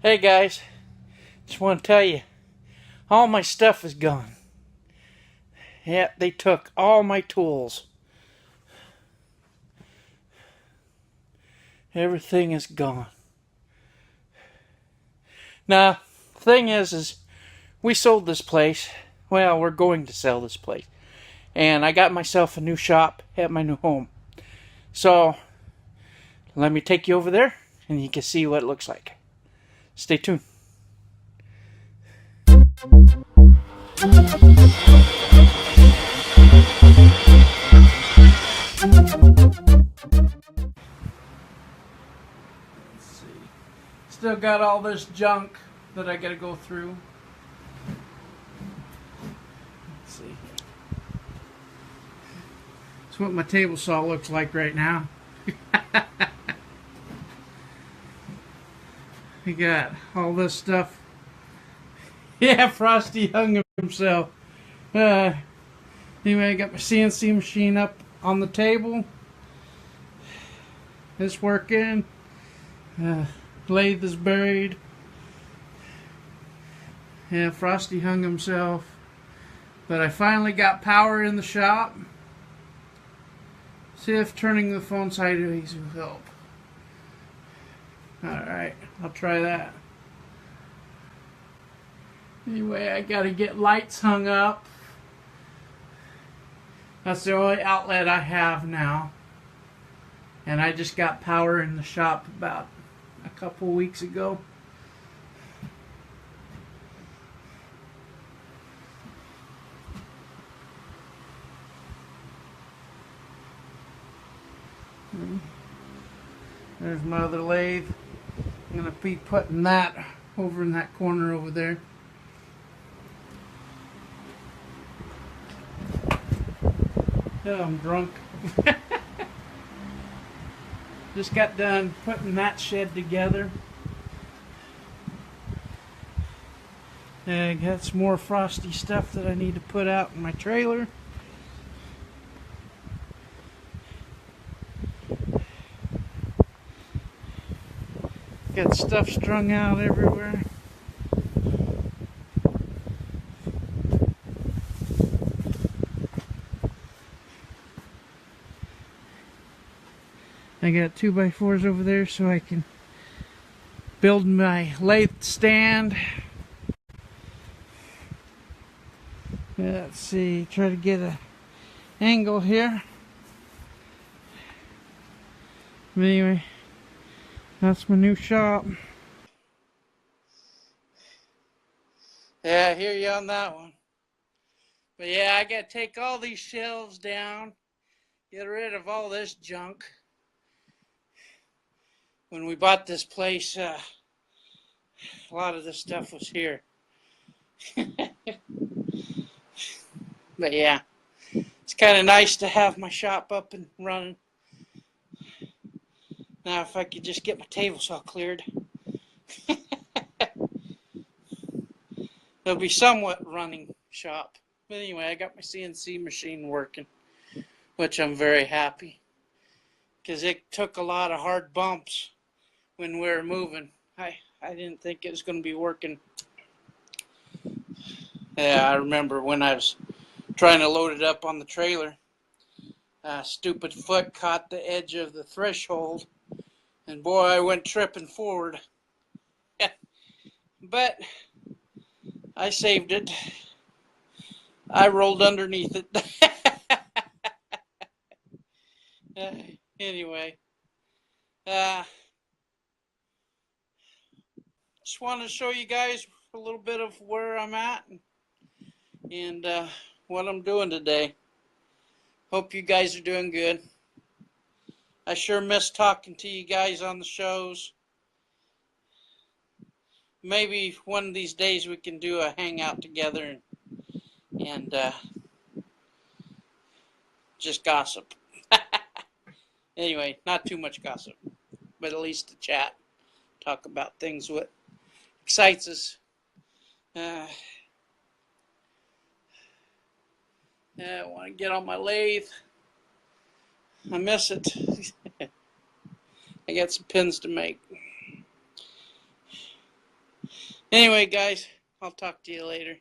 Hey guys, just want to tell you, all my stuff is gone. Yeah, they took all my tools. Everything is gone. Now, the thing is we sold this place. Well, we're going to sell this place. And I got myself a new shop at my new home. So, let me take you over there and you can see what it looks like. Stay tuned. Let's see. Still got all this junk that I gotta go through. Let's see. That's what my table saw looks like right now. We got all this stuff. Yeah, Frosty hung himself. Anyway, I got my CNC machine up on the table. It's working. Lathe is buried. Yeah, Frosty hung himself. But I finally got power in the shop. See if turning the phone sideways will help. Alright, I'll try that. Anyway, I gotta get lights hung up. That's the only outlet I have now. And I just got power in the shop about a couple weeks ago. There's my other lathe. I'm going to be putting that over in that corner over there. Oh, I'm drunk. Just got done putting that shed together. And I got some more Frosty stuff that I need to put out in my trailer. Got stuff strung out everywhere. I got 2x4s over there so I can build my lathe stand. Let's see, try to get an angle here. But anyway, that's my new shop. Yeah, I hear you on that one. But yeah, I gotta take all these shelves down, get rid of all this junk. When we bought this place, a lot of this stuff was here. But yeah, it's kind of nice to have my shop up and running. Now if I could just get my table saw cleared, it'll be somewhat running shop. But anyway, I got my CNC machine working, which I'm very happy. Because it took a lot of hard bumps when we were moving. I didn't think it was going to be working. Yeah, I remember when I was trying to load it up on the trailer. Stupid foot caught the edge of the threshold. And boy, I went tripping forward. But I saved it. I rolled underneath it. Anyway. Just wanted to show you guys a little bit of where I'm at and what I'm doing today. Hope you guys are doing good. I sure miss talking to you guys on the shows. Maybe one of these days we can do a hangout together and just gossip. Anyway, not too much gossip, but at least to chat, talk about things what excites us. I want to get on my lathe. I miss it. I got some pins to make. Anyway, guys, I'll talk to you later.